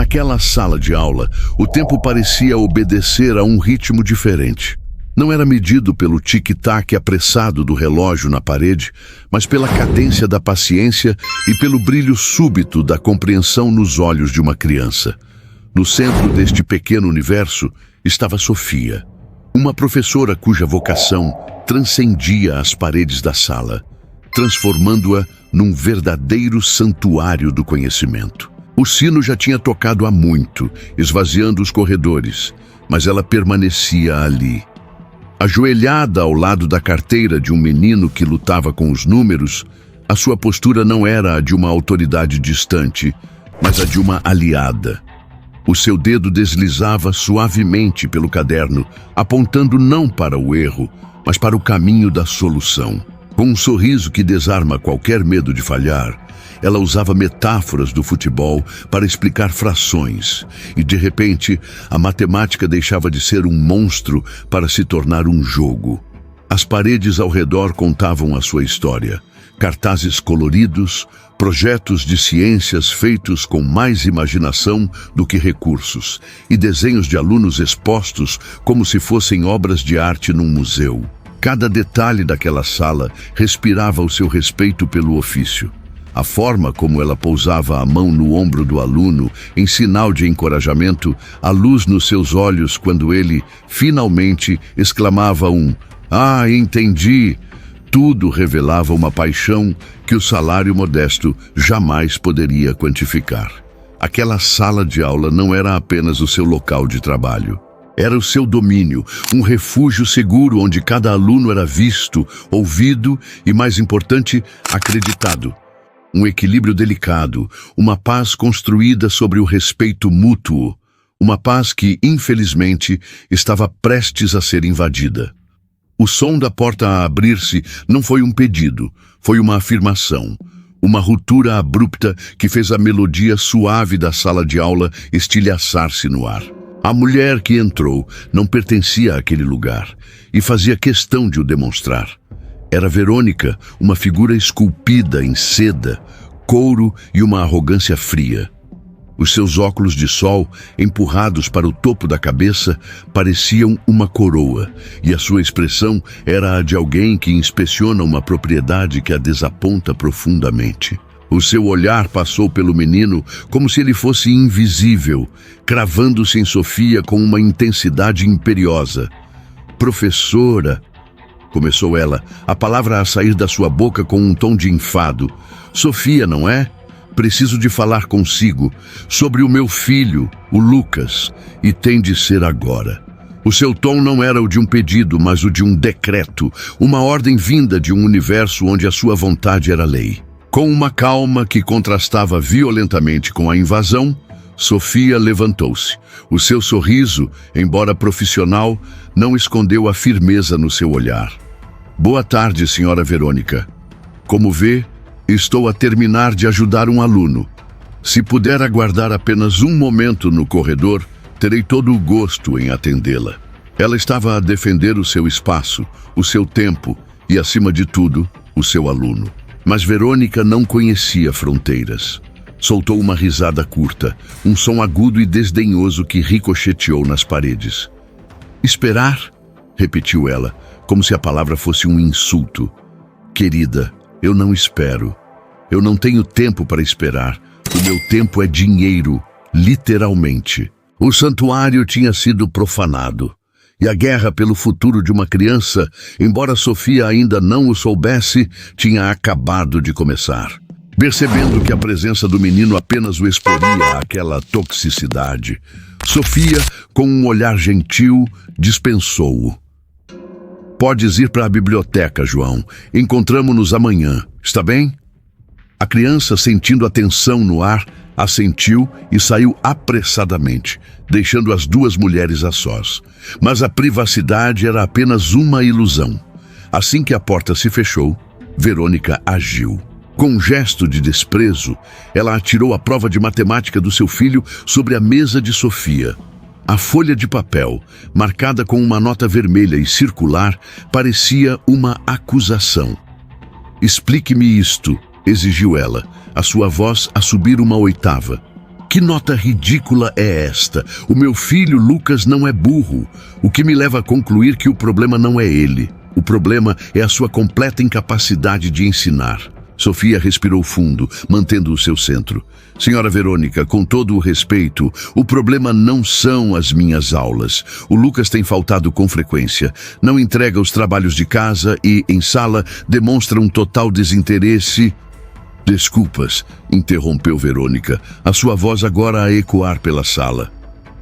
Naquela sala de aula, o tempo parecia obedecer a um ritmo diferente. Não era medido pelo tic-tac apressado do relógio na parede, mas pela cadência da paciência e pelo brilho súbito da compreensão nos olhos de uma criança. No centro deste pequeno universo estava Sofia, uma professora cuja vocação transcendia as paredes da sala, transformando-a num verdadeiro santuário do conhecimento. O sino já tinha tocado há muito, esvaziando os corredores, mas ela permanecia ali. Ajoelhada ao lado da carteira de um menino que lutava com os números, a sua postura não era a de uma autoridade distante, mas a de uma aliada. O seu dedo deslizava suavemente pelo caderno, apontando não para o erro, mas para o caminho da solução. Com um sorriso que desarma qualquer medo de falhar, ela usava metáforas do futebol para explicar frações, e de repente a matemática deixava de ser um monstro para se tornar um jogo. As paredes ao redor contavam a sua história. Cartazes coloridos, projetos de ciências feitos com mais imaginação do que recursos, e desenhos de alunos expostos como se fossem obras de arte num museu. Cada detalhe daquela sala respirava o seu respeito pelo ofício. A forma como ela pousava a mão no ombro do aluno, em sinal de encorajamento, a luz nos seus olhos quando ele, finalmente, exclamava um "Ah, entendi!", tudo revelava uma paixão que o salário modesto jamais poderia quantificar. Aquela sala de aula não era apenas o seu local de trabalho. Era o seu domínio, um refúgio seguro onde cada aluno era visto, ouvido e, mais importante, acreditado. Um equilíbrio delicado, uma paz construída sobre o respeito mútuo, uma paz que, infelizmente, estava prestes a ser invadida. O som da porta a abrir-se não foi um pedido, foi uma afirmação, uma ruptura abrupta que fez a melodia suave da sala de aula estilhaçar-se no ar. A mulher que entrou não pertencia àquele lugar e fazia questão de o demonstrar. Era Verônica, uma figura esculpida em seda, couro e uma arrogância fria. Os seus óculos de sol, empurrados para o topo da cabeça, pareciam uma coroa, e a sua expressão era a de alguém que inspeciona uma propriedade que a desaponta profundamente. O seu olhar passou pelo menino como se ele fosse invisível, cravando-se em Sofia com uma intensidade imperiosa. "Professora", começou ela, a palavra a sair da sua boca com um tom de enfado. "Sofia, não é? Preciso de falar consigo sobre o meu filho, o Lucas, e tem de ser agora." O seu tom não era o de um pedido, mas o de um decreto, uma ordem vinda de um universo onde a sua vontade era lei. Com uma calma que contrastava violentamente com a invasão, Sofia levantou-se. O seu sorriso, embora profissional, não escondeu a firmeza no seu olhar. "Boa tarde, senhora Verônica. Como vê, estou a terminar de ajudar um aluno. Se puder aguardar apenas um momento no corredor, terei todo o gosto em atendê-la." Ela estava a defender o seu espaço, o seu tempo e, acima de tudo, o seu aluno. Mas Verônica não conhecia fronteiras. Soltou uma risada curta, um som agudo e desdenhoso que ricocheteou nas paredes. "Esperar?", repetiu ela, como se a palavra fosse um insulto. "Querida, eu não espero. Eu não tenho tempo para esperar. O meu tempo é dinheiro, literalmente." O santuário tinha sido profanado. E a guerra pelo futuro de uma criança, embora Sofia ainda não o soubesse, tinha acabado de começar. Percebendo que a presença do menino apenas o exporia àquela toxicidade, Sofia, com um olhar gentil, dispensou-o. "Podes ir para a biblioteca, João. Encontramo-nos amanhã. Está bem?" A criança, sentindo a tensão no ar, assentiu e saiu apressadamente, deixando as duas mulheres a sós. Mas a privacidade era apenas uma ilusão. Assim que a porta se fechou, Verônica agiu. Com um gesto de desprezo, ela atirou a prova de matemática do seu filho sobre a mesa de Sofia. A folha de papel, marcada com uma nota vermelha e circular, parecia uma acusação. "Explique-me isto", exigiu ela, a sua voz a subir uma oitava. Que nota ridícula é esta? O meu filho Lucas não é burro, o que me leva a concluir que o problema não é ele. O problema é a sua completa incapacidade de ensinar. Sofia respirou fundo, mantendo o seu centro. Senhora Verônica, com todo o respeito, o problema não são as minhas aulas. O Lucas tem faltado com frequência. Não entrega os trabalhos de casa e, em sala, demonstra um total desinteresse. Desculpas, interrompeu Verônica, a sua voz agora a ecoar pela sala.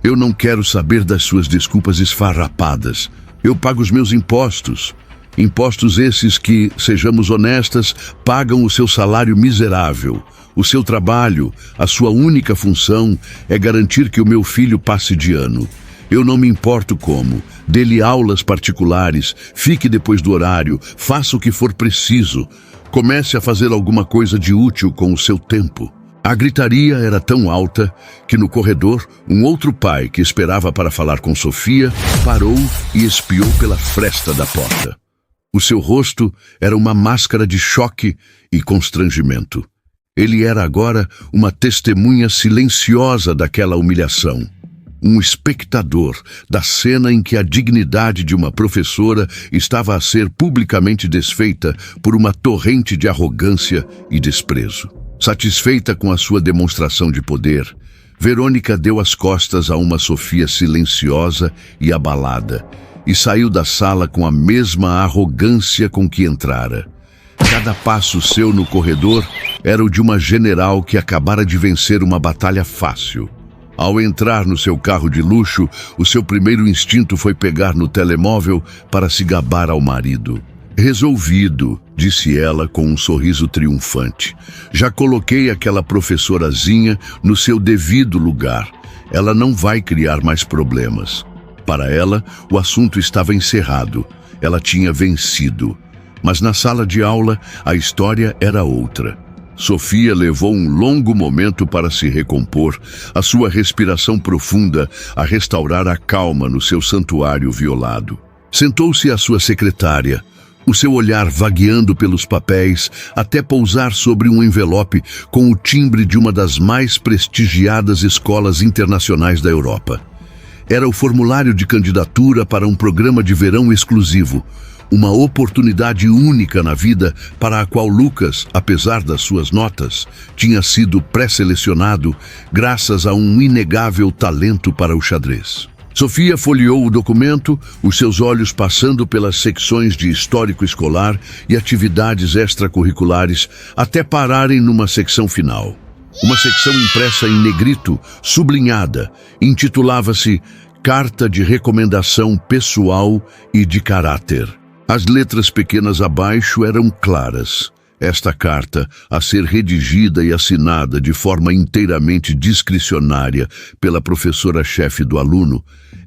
Eu não quero saber das suas desculpas esfarrapadas. Eu pago os meus impostos. Impostos esses que, sejamos honestas, pagam o seu salário miserável. O seu trabalho, a sua única função, é garantir que o meu filho passe de ano. Eu não me importo como. Dê-lhe aulas particulares, fique depois do horário, faça o que for preciso. Comece a fazer alguma coisa de útil com o seu tempo. A gritaria era tão alta que no corredor, um outro pai que esperava para falar com Sofia parou e espiou pela fresta da porta. O seu rosto era uma máscara de choque e constrangimento. Ele era agora uma testemunha silenciosa daquela humilhação. Um espectador da cena em que a dignidade de uma professora estava a ser publicamente desfeita por uma torrente de arrogância e desprezo. Satisfeita com a sua demonstração de poder, Verônica deu as costas a uma Sofia silenciosa e abalada e saiu da sala com a mesma arrogância com que entrara. Cada passo seu no corredor era o de uma general que acabara de vencer uma batalha fácil. Ao entrar no seu carro de luxo, o seu primeiro instinto foi pegar no telemóvel para se gabar ao marido. Resolvido, disse ela com um sorriso triunfante. Já coloquei aquela professorazinha no seu devido lugar. Ela não vai criar mais problemas. Para ela, o assunto estava encerrado. Ela tinha vencido. Mas na sala de aula, a história era outra. Sofia levou um longo momento para se recompor, a sua respiração profunda a restaurar a calma no seu santuário violado. Sentou-se à sua secretária, o seu olhar vagueando pelos papéis até pousar sobre um envelope com o timbre de uma das mais prestigiadas escolas internacionais da Europa. Era o formulário de candidatura para um programa de verão exclusivo, uma oportunidade única na vida para a qual Lucas, apesar das suas notas, tinha sido pré-selecionado graças a um inegável talento para o xadrez. Sofia folheou o documento, os seus olhos passando pelas secções de histórico escolar e atividades extracurriculares até pararem numa secção final. Uma secção impressa em negrito, sublinhada, intitulava-se Carta de Recomendação Pessoal e de Caráter. As letras pequenas abaixo eram claras. Esta carta, a ser redigida e assinada de forma inteiramente discricionária pela professora-chefe do aluno,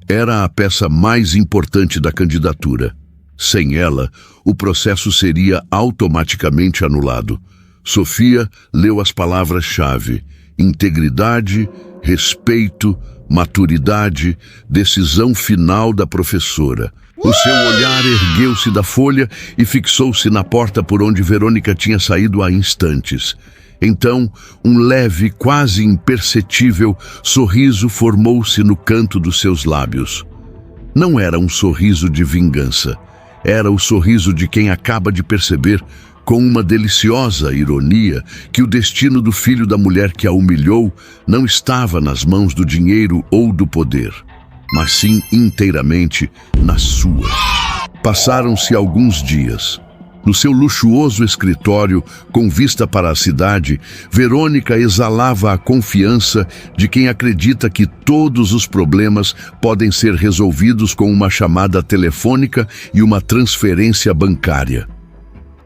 era a peça mais importante da candidatura. Sem ela, o processo seria automaticamente anulado. Sofia leu as palavras-chave: integridade, respeito, maturidade, decisão final da professora. O seu olhar ergueu-se da folha e fixou-se na porta por onde Verônica tinha saído há instantes. Então, um leve, quase imperceptível sorriso formou-se no canto dos seus lábios. Não era um sorriso de vingança. Era o sorriso de quem acaba de perceber, com uma deliciosa ironia, que o destino do filho da mulher que a humilhou não estava nas mãos do dinheiro ou do poder, mas sim inteiramente nas suas. Passaram-se alguns dias. No seu luxuoso escritório, com vista para a cidade, Verônica exalava a confiança de quem acredita que todos os problemas podem ser resolvidos com uma chamada telefônica e uma transferência bancária.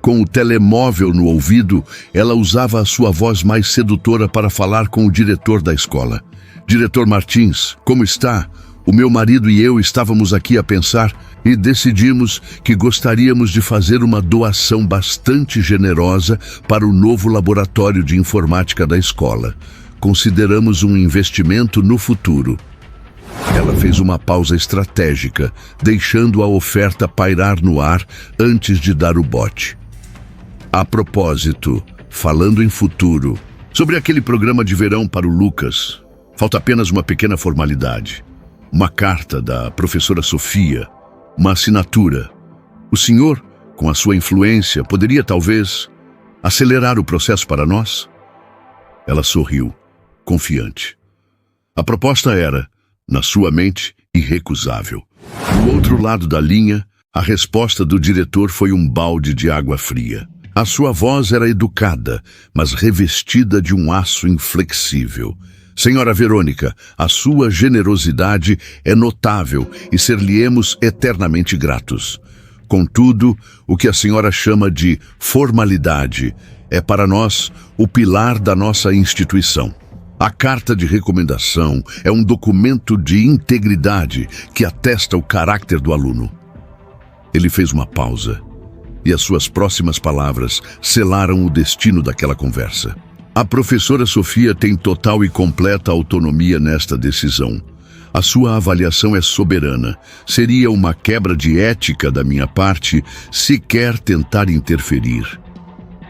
Com o telemóvel no ouvido, ela usava a sua voz mais sedutora para falar com o diretor da escola. Diretor Martins, como está? O meu marido e eu estávamos aqui a pensar e decidimos que gostaríamos de fazer uma doação bastante generosa para o novo laboratório de informática da escola. Consideramos um investimento no futuro. Ela fez uma pausa estratégica, deixando a oferta pairar no ar antes de dar o bote. A propósito, falando em futuro, sobre aquele programa de verão para o Lucas, Falta apenas uma pequena formalidade. Uma carta da professora Sofia, uma assinatura. O senhor, com a sua influência, poderia talvez acelerar o processo para nós? Ela sorriu, confiante. A proposta era, na sua mente, irrecusável. Do outro lado da linha, a resposta do diretor foi um balde de água fria. A sua voz era educada, mas revestida de um aço inflexível. Senhora Verônica, a sua generosidade é notável e ser-lhe-emos eternamente gratos. Contudo, o que a senhora chama de formalidade é para nós o pilar da nossa instituição. A carta de recomendação é um documento de integridade que atesta o caráter do aluno. Ele fez uma pausa, e as suas próximas palavras selaram o destino daquela conversa. A professora Sofia tem total e completa autonomia nesta decisão. A sua avaliação é soberana. Seria uma quebra de ética da minha parte sequer tentar interferir.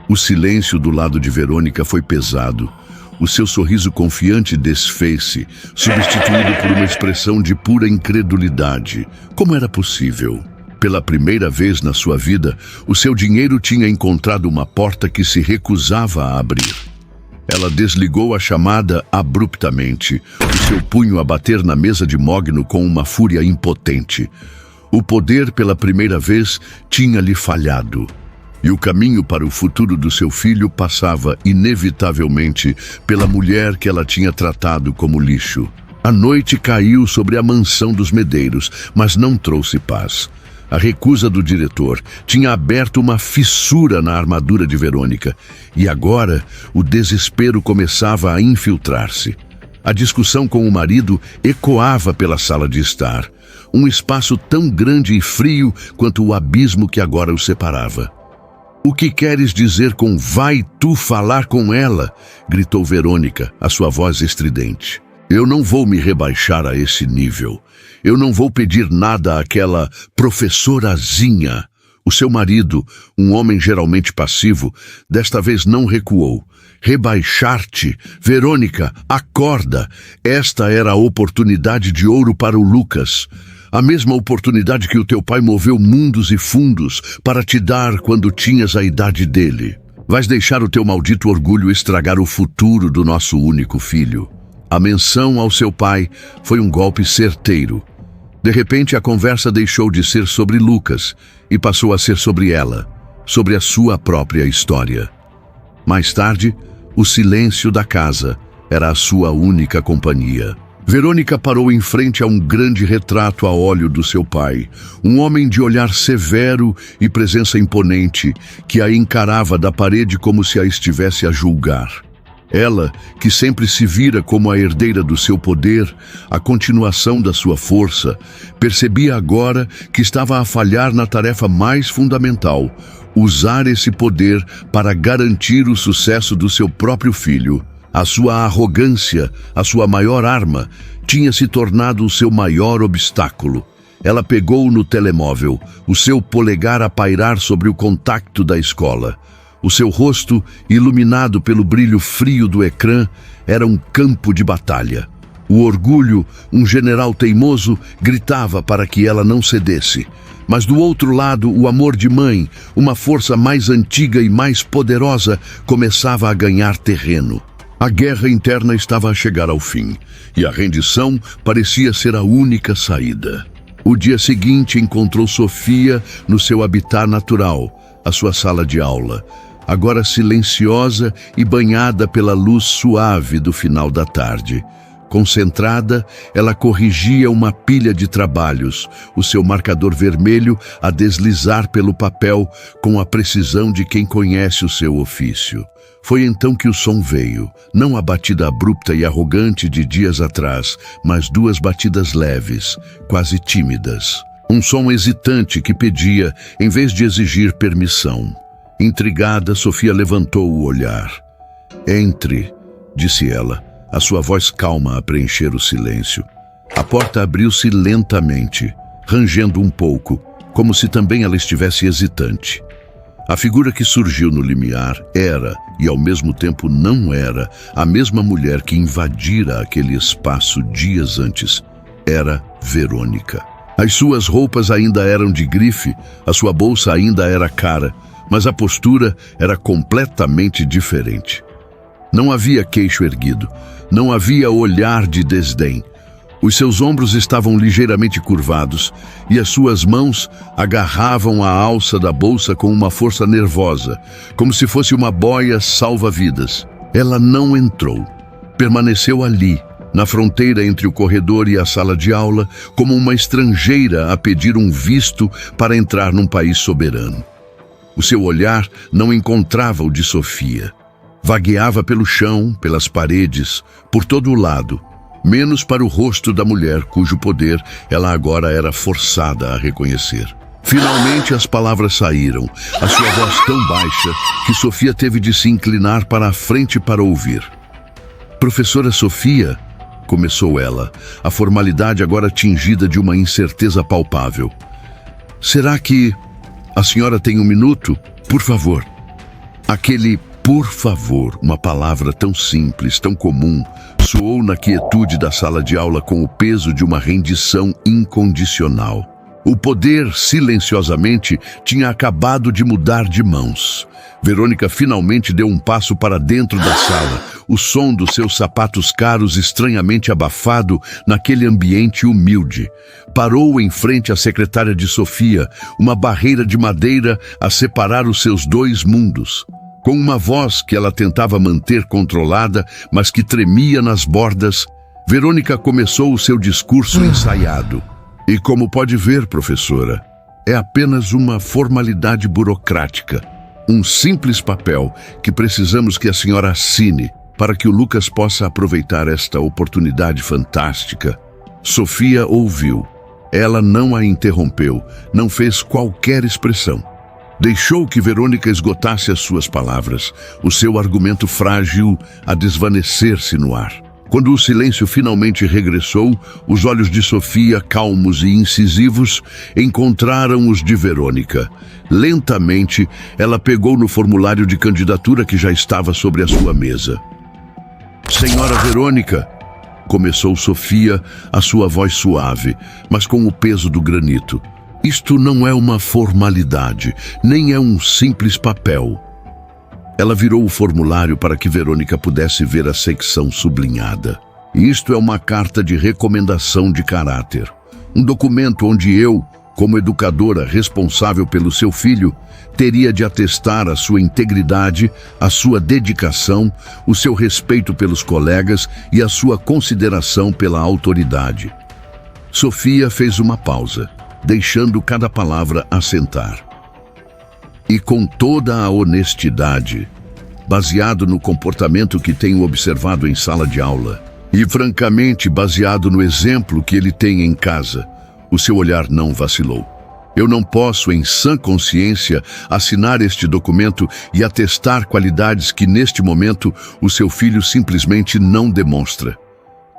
O silêncio do lado de Verônica foi pesado. O seu sorriso confiante desfez-se, substituído por uma expressão de pura incredulidade. Como era possível? Pela primeira vez na sua vida, o seu dinheiro tinha encontrado uma porta que se recusava a abrir. Ela desligou a chamada abruptamente, o seu punho a bater na mesa de mogno com uma fúria impotente. O poder, pela primeira vez, tinha-lhe falhado. E o caminho para o futuro do seu filho passava, inevitavelmente, pela mulher que ela tinha tratado como lixo. A noite caiu sobre a mansão dos Medeiros, mas não trouxe paz. A recusa do diretor tinha aberto uma fissura na armadura de Verônica, e agora o desespero começava a infiltrar-se. A discussão com o marido ecoava pela sala de estar, um espaço tão grande e frio quanto o abismo que agora os separava. "O que queres dizer com 'vai tu falar com ela'?" gritou Verônica, a sua voz estridente. "Eu não vou me rebaixar a esse nível. Eu não vou pedir nada àquela professorazinha." O seu marido, um homem geralmente passivo, desta vez não recuou. "Rebaixar-te? Verônica, acorda! Esta era a oportunidade de ouro para o Lucas. A mesma oportunidade que o teu pai moveu mundos e fundos para te dar quando tinhas a idade dele. Vais deixar o teu maldito orgulho estragar o futuro do nosso único filho." A menção ao seu pai foi um golpe certeiro. De repente, a conversa deixou de ser sobre Lucas e passou a ser sobre ela, sobre a sua própria história. Mais tarde, o silêncio da casa era a sua única companhia. Verônica parou em frente a um grande retrato a óleo do seu pai, um homem de olhar severo e presença imponente, que a encarava da parede como se a estivesse a julgar. Ela, que sempre se vira como a herdeira do seu poder, a continuação da sua força, percebia agora que estava a falhar na tarefa mais fundamental: usar esse poder para garantir o sucesso do seu próprio filho. A sua arrogância, a sua maior arma, tinha se tornado o seu maior obstáculo. Ela pegou no telemóvel, o seu polegar a pairar sobre o contacto da escola. O seu rosto, iluminado pelo brilho frio do ecrã, era um campo de batalha. O orgulho, um general teimoso, gritava para que ela não cedesse. Mas do outro lado, o amor de mãe, uma força mais antiga e mais poderosa, começava a ganhar terreno. A guerra interna estava a chegar ao fim, e a rendição parecia ser a única saída. O dia seguinte encontrou Sofia no seu habitat natural, a sua sala de aula, agora silenciosa e banhada pela luz suave do final da tarde. Concentrada, ela corrigia uma pilha de trabalhos, o seu marcador vermelho a deslizar pelo papel com a precisão de quem conhece o seu ofício. Foi então que o som veio, não a batida abrupta e arrogante de dias atrás, mas duas batidas leves, quase tímidas. Um som hesitante que pedia, em vez de exigir permissão. Intrigada, Sofia levantou o olhar. "Entre", disse ela, a sua voz calma a preencher o silêncio. A porta abriu-se lentamente, rangendo um pouco, como se também ela estivesse hesitante. A figura que surgiu no limiar era, e ao mesmo tempo não era, a mesma mulher que invadira aquele espaço dias antes. Era Verônica. As suas roupas ainda eram de grife, a sua bolsa ainda era cara, mas a postura era completamente diferente. Não havia queixo erguido, não havia olhar de desdém. Os seus ombros estavam ligeiramente curvados e as suas mãos agarravam a alça da bolsa com uma força nervosa, como se fosse uma boia salva-vidas. Ela não entrou. Permaneceu ali, na fronteira entre o corredor e a sala de aula, como uma estrangeira a pedir um visto para entrar num país soberano. O seu olhar não encontrava o de Sofia. Vagueava pelo chão, pelas paredes, por todo o lado, menos para o rosto da mulher cujo poder ela agora era forçada a reconhecer. Finalmente as palavras saíram, a sua voz tão baixa que Sofia teve de se inclinar para a frente para ouvir. "Professora Sofia", começou ela, a formalidade agora tingida de uma incerteza palpável. "Será que a senhora tem um minuto? Por favor." Aquele "por favor", uma palavra tão simples, tão comum, soou na quietude da sala de aula com o peso de uma rendição incondicional. O poder, silenciosamente, tinha acabado de mudar de mãos. Verônica finalmente deu um passo para dentro da sala, o som dos seus sapatos caros estranhamente abafado naquele ambiente humilde. Parou em frente à secretária de Sofia, uma barreira de madeira a separar os seus dois mundos. Com uma voz que ela tentava manter controlada, mas que tremia nas bordas, Verônica começou o seu discurso ensaiado. "E como pode ver, professora, é apenas uma formalidade burocrática, um simples papel que precisamos que a senhora assine para que o Lucas possa aproveitar esta oportunidade fantástica." Sofia ouviu. Ela não a interrompeu, não fez qualquer expressão. Deixou que Verônica esgotasse as suas palavras, o seu argumento frágil a desvanecer-se no ar. Quando o silêncio finalmente regressou, os olhos de Sofia, calmos e incisivos, encontraram os de Verônica. Lentamente, ela pegou no formulário de candidatura que já estava sobre a sua mesa. "Senhora Verônica", começou Sofia, a sua voz suave, mas com o peso do granito. "Isto não é uma formalidade, nem é um simples papel." Ela virou o formulário para que Verônica pudesse ver a secção sublinhada. "Isto é uma carta de recomendação de caráter. Um documento onde eu, como educadora responsável pelo seu filho, teria de atestar a sua integridade, a sua dedicação, o seu respeito pelos colegas e a sua consideração pela autoridade." Sofia fez uma pausa, deixando cada palavra assentar. "E com toda a honestidade, baseado no comportamento que tenho observado em sala de aula, e francamente baseado no exemplo que ele tem em casa", o seu olhar não vacilou. "Eu não posso, em sã consciência, assinar este documento e atestar qualidades que, neste momento, o seu filho simplesmente não demonstra."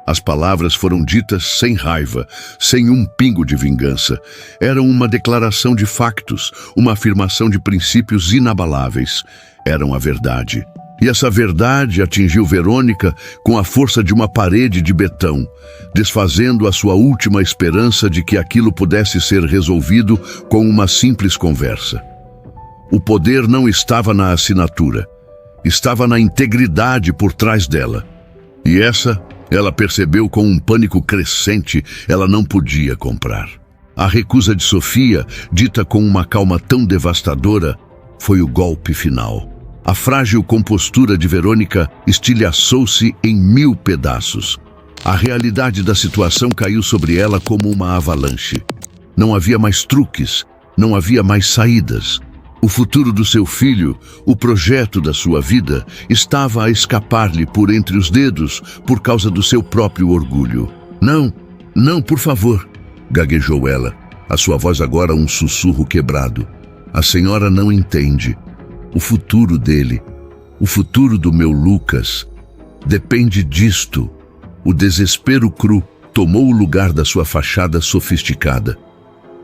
As palavras foram ditas sem raiva, sem um pingo de vingança. Eram uma declaração de factos, uma afirmação de princípios inabaláveis. Eram a verdade. E essa verdade atingiu Verônica com a força de uma parede de betão, desfazendo a sua última esperança de que aquilo pudesse ser resolvido com uma simples conversa. O poder não estava na assinatura, estava na integridade por trás dela. E ela percebeu com um pânico crescente, ela não podia comprar. A recusa de Sofia, dita com uma calma tão devastadora, foi o golpe final. A frágil compostura de Verônica estilhaçou-se em 1000 pedaços. A realidade da situação caiu sobre ela como uma avalanche. Não havia mais truques, não havia mais saídas. O futuro do seu filho, o projeto da sua vida, estava a escapar-lhe por entre os dedos por causa do seu próprio orgulho. "Não, não, por favor", gaguejou ela, a sua voz agora um sussurro quebrado. "A senhora não entende. O futuro dele, o futuro do meu Lucas, depende disto." O desespero cru tomou o lugar da sua fachada sofisticada.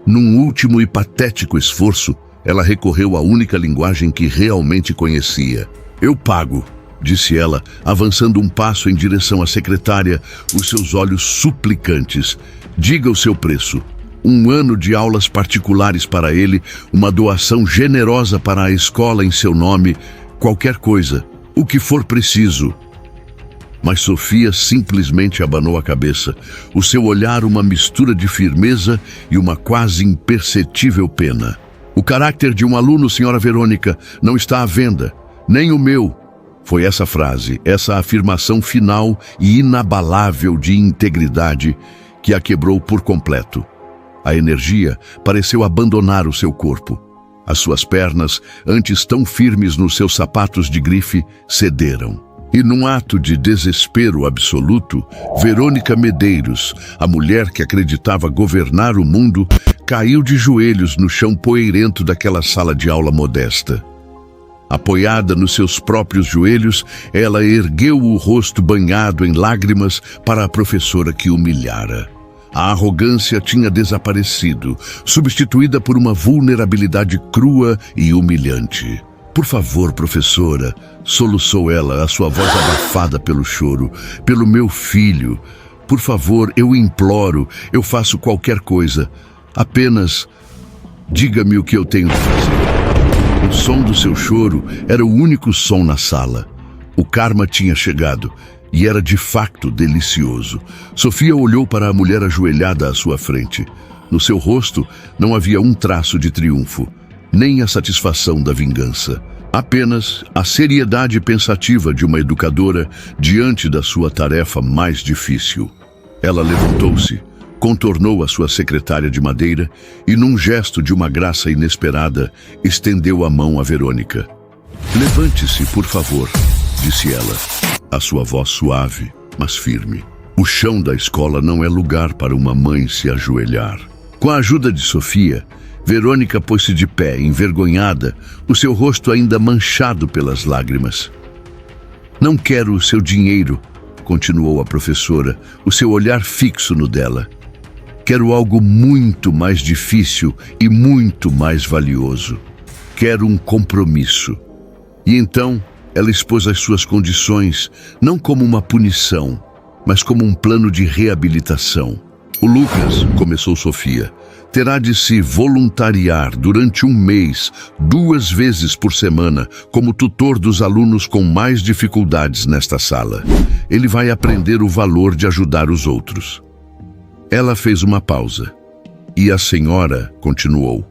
Num último e patético esforço, Ela recorreu à única linguagem que realmente conhecia. Eu pago, disse ela, avançando um passo em direção à secretária, os seus olhos suplicantes. Diga o seu preço. 1 ano de aulas particulares para ele, uma doação generosa para a escola em seu nome, qualquer coisa, o que for preciso. Mas Sofia simplesmente abanou a cabeça, o seu olhar uma mistura de firmeza e uma quase imperceptível pena. O caráter de um aluno, senhora Verônica, não está à venda, nem o meu. Foi essa frase, essa afirmação final e inabalável de integridade que a quebrou por completo. A energia pareceu abandonar o seu corpo. As suas pernas, antes tão firmes nos seus sapatos de grife, cederam. E num ato de desespero absoluto, Verônica Medeiros, a mulher que acreditava governar o mundo, caiu de joelhos no chão poeirento daquela sala de aula modesta. Apoiada nos seus próprios joelhos, ela ergueu o rosto banhado em lágrimas para a professora que humilhara. A arrogância tinha desaparecido, substituída por uma vulnerabilidade crua e humilhante. Por favor, professora, soluçou ela, a sua voz abafada pelo choro. Pelo meu filho. Por favor, eu imploro, eu faço qualquer coisa. Apenas diga-me o que eu tenho de fazer. O som do seu choro era o único som na sala. O karma tinha chegado e era de facto delicioso. Sofia olhou para a mulher ajoelhada à sua frente. No seu rosto não havia um traço de triunfo, nem a satisfação da vingança. Apenas a seriedade pensativa de uma educadora diante da sua tarefa mais difícil. Ela levantou-se, contornou a sua secretária de madeira e, num gesto de uma graça inesperada, estendeu a mão a Verônica. Levante-se, por favor, disse ela, a sua voz suave, mas firme. O chão da escola não é lugar para uma mãe se ajoelhar. Com a ajuda de Sofia, Verônica pôs-se de pé, envergonhada, o seu rosto ainda manchado pelas lágrimas. Não quero o seu dinheiro, continuou a professora, o seu olhar fixo no dela. Quero algo muito mais difícil e muito mais valioso. Quero um compromisso. E então ela expôs as suas condições, não como uma punição, mas como um plano de reabilitação. O Lucas, começou Sofia, terá de se voluntariar durante 1 mês, 2 vezes por semana, como tutor dos alunos com mais dificuldades nesta sala. Ele vai aprender o valor de ajudar os outros. Ela fez uma pausa. E a senhora continuou.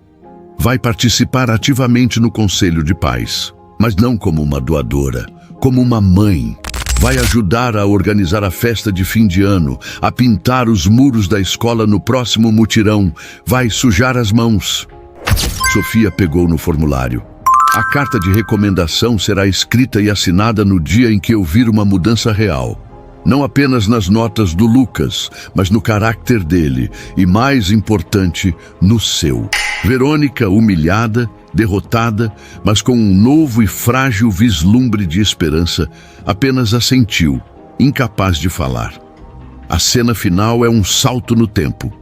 Vai participar ativamente no Conselho de Pais, mas não como uma doadora, como uma mãe. Vai ajudar a organizar a festa de fim de ano, a pintar os muros da escola no próximo mutirão. Vai sujar as mãos. Sofia pegou no formulário. A carta de recomendação será escrita e assinada no dia em que eu vir uma mudança real. Não apenas nas notas do Lucas, mas no caráter dele e, mais importante, no seu. Verônica, humilhada, derrotada, mas com um novo e frágil vislumbre de esperança, apenas assentiu, incapaz de falar. A cena final é um salto no tempo.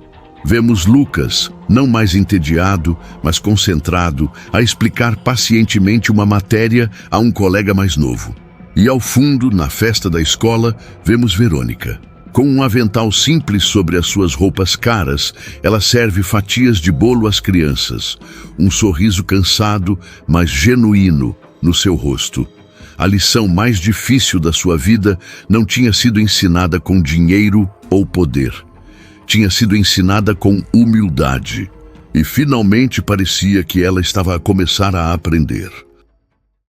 Vemos Lucas, não mais entediado, mas concentrado, a explicar pacientemente uma matéria a um colega mais novo. E ao fundo, na festa da escola, vemos Verônica. Com um avental simples sobre as suas roupas caras, ela serve fatias de bolo às crianças. Um sorriso cansado, mas genuíno, no seu rosto. A lição mais difícil da sua vida não tinha sido ensinada com dinheiro ou poder. Tinha sido ensinada com humildade. E finalmente parecia que ela estava a começar a aprender.